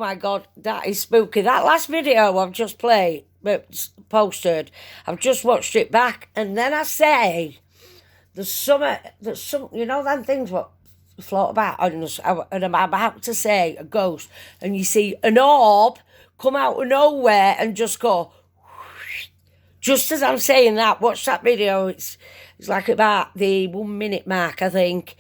my God, that is spooky. That last video I've just posted, I've just watched it back, and then I say, there's some, you know, them things what float about, and I'm about to say a ghost, and you see an orb come out of nowhere and just go, just as I'm saying that. Watch that video. It's like about the 1 minute mark, I think.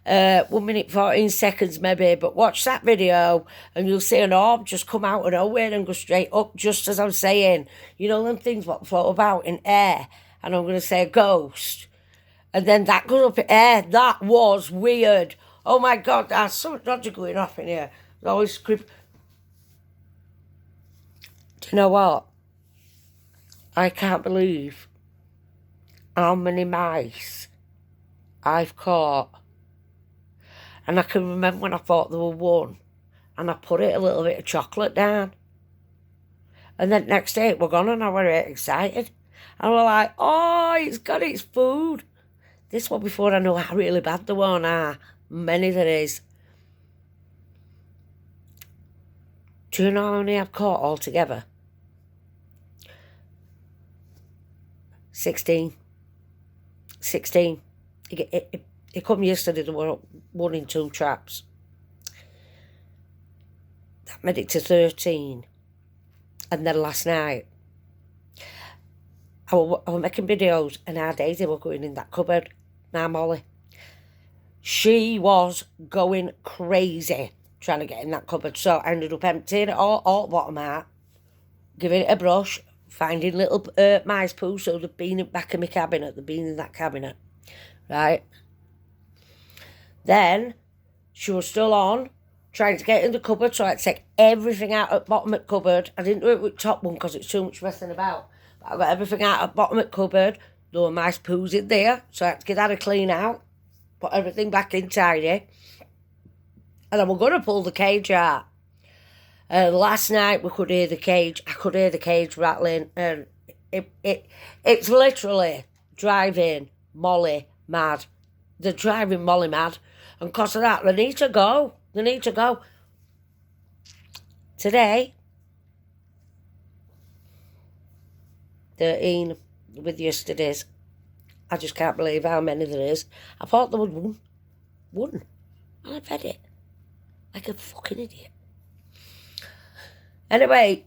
1 minute 14 seconds maybe, but watch that video and you'll see an orb just come out of nowhere and go straight up, just as I'm saying. You know them things what float about in air, and I'm going to say a ghost, and then that goes up in air. That was weird. Oh my God, there's something dodgy going off in here. There's always creep. Do you know what? I can't believe how many mice I've caught. And I can remember when I thought there were one, and I put it a little bit of chocolate down. And then next day it were gone, and I were excited. And we're like, oh, it's got its food. This one before I know how really bad the one are. Many there is. Do you know how many I've caught altogether? 16. It come yesterday, there were 1 in 2 traps. That made it to 13. And then last night, I was making videos, and our Daisy were going in that cupboard. Now Molly. She was going crazy trying to get in that cupboard. So I ended up emptying it all bottom out, giving it a brush, finding little mice poo. So they've been in the back of my cabinet. They've been in that cabinet. Right? Then she was still on, trying to get in the cupboard, so I had to take everything out at the bottom of the cupboard. I didn't do it with the top one because it's too much messing about. But I got everything out at the bottom of the cupboard. There were mice poos in there, so I had to get that a clean out, put everything back in tidy. And I was going to pull the cage out. Last night we could hear the cage. I could hear the cage rattling, and it's literally driving Molly mad. They're driving Molly mad. And because of that, they need to go. They need to go. Today, 13 with yesterday's. I just can't believe how many there is. I thought there was one. One. And I fed it. Like a fucking idiot. Anyway,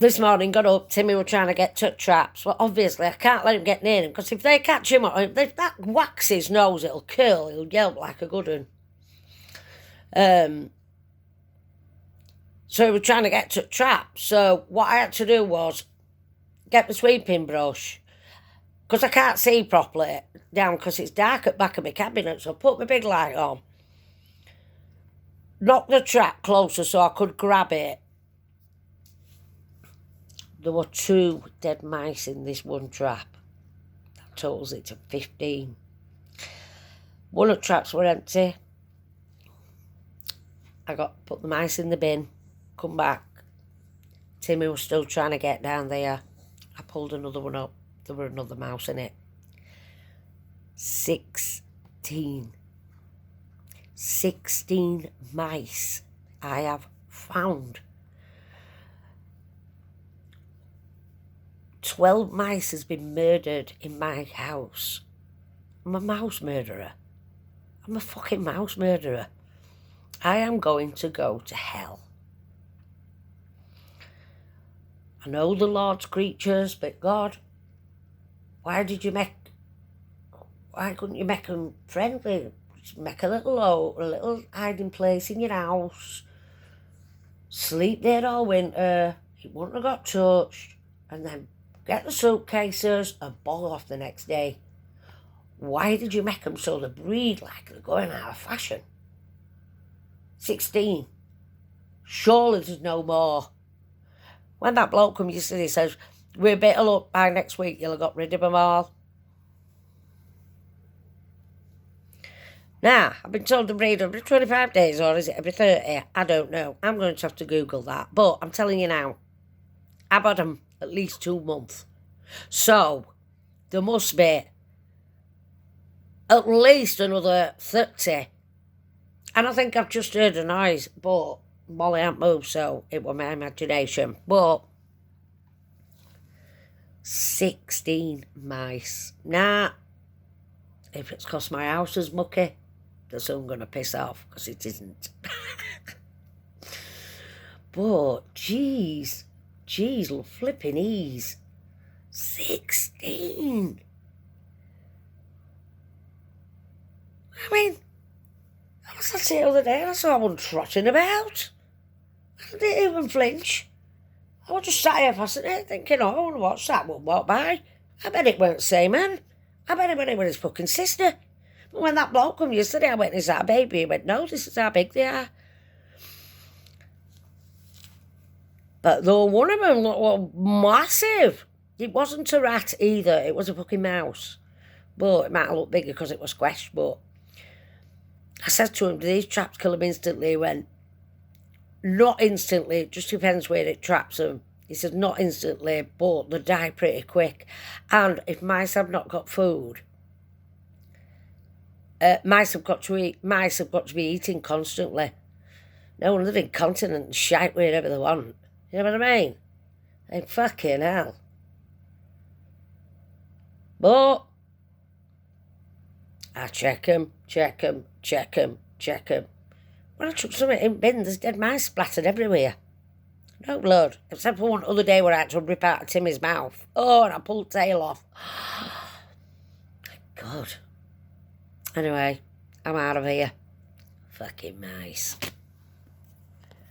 this morning, got up, Timmy were trying to get to traps. Well, obviously, I can't let him get near him, because if they catch him, if that whacks his nose, it'll curl, he'll yelp like a good one. So he was trying to get to traps. So what I had to do was get the sweeping brush, because I can't see properly down, because it's dark at the back of my cabinet, so I put my big light on, knocked the trap closer so I could grab it. There were 2 dead mice in this one trap. That totals it to 15. One of the traps were empty. I put the mice in the bin, come back. Timmy was still trying to get down there. I pulled another one up. There were another mouse in it. 16 mice I have found. 12 mice has been murdered in my house. I'm a mouse murderer. I'm a fucking mouse murderer. I am going to go to hell. I know the Lord's creatures, but God, why couldn't you make them friendly? Just make a little hiding place in your house. Sleep there all winter. It wouldn't have got touched. And then get the suitcases and ball off the next day. Why did you make them so they breed like they're going out of fashion? 16. Surely there's no more. When that bloke come yesterday, he says, we're better luck by next week, you'll have got rid of them all. Now, I've been told to breed every 25 days, or is it every 30? I don't know. I'm going to have to Google that. But I'm telling you now, I've had them at least 2 months. So, there must be at least another 30. And I think I've just heard a noise, but Molly hadn't moved, so it was my imagination. But 16 mice. Nah, if it's 'cause my house is mucky, they're soon going to piss off, because it isn't. But, jeez, flipping ease. 16. I mean, I was at it the other day and I saw one trotting about. I didn't even flinch. I was just sat here fascinated thinking, oh, I wonder what's that one walked by. I bet it weren't Seaman. I bet it was his fucking sister. But when that bloke come yesterday, I went, is that a baby? He went, no, this is how big they are. But though one of them looked massive. It wasn't a rat either. It was a fucking mouse. But it might have looked bigger because it was squashed. But I said to him, do these traps kill them instantly? He went, not instantly. It just depends where it traps them. He said, not instantly, but they die pretty quick. And if mice have not got food, mice have got to eat. Mice have got to be eating constantly. No one live incontinent and shite wherever they want. You know what I mean? Like, fucking hell. But I check 'em. When I took something in bin, there's dead mice splattered everywhere. No blood, except for one other day where I had to rip out of Timmy's mouth. Oh, and I pulled tail off. My God. Anyway, I'm out of here. Fucking mice.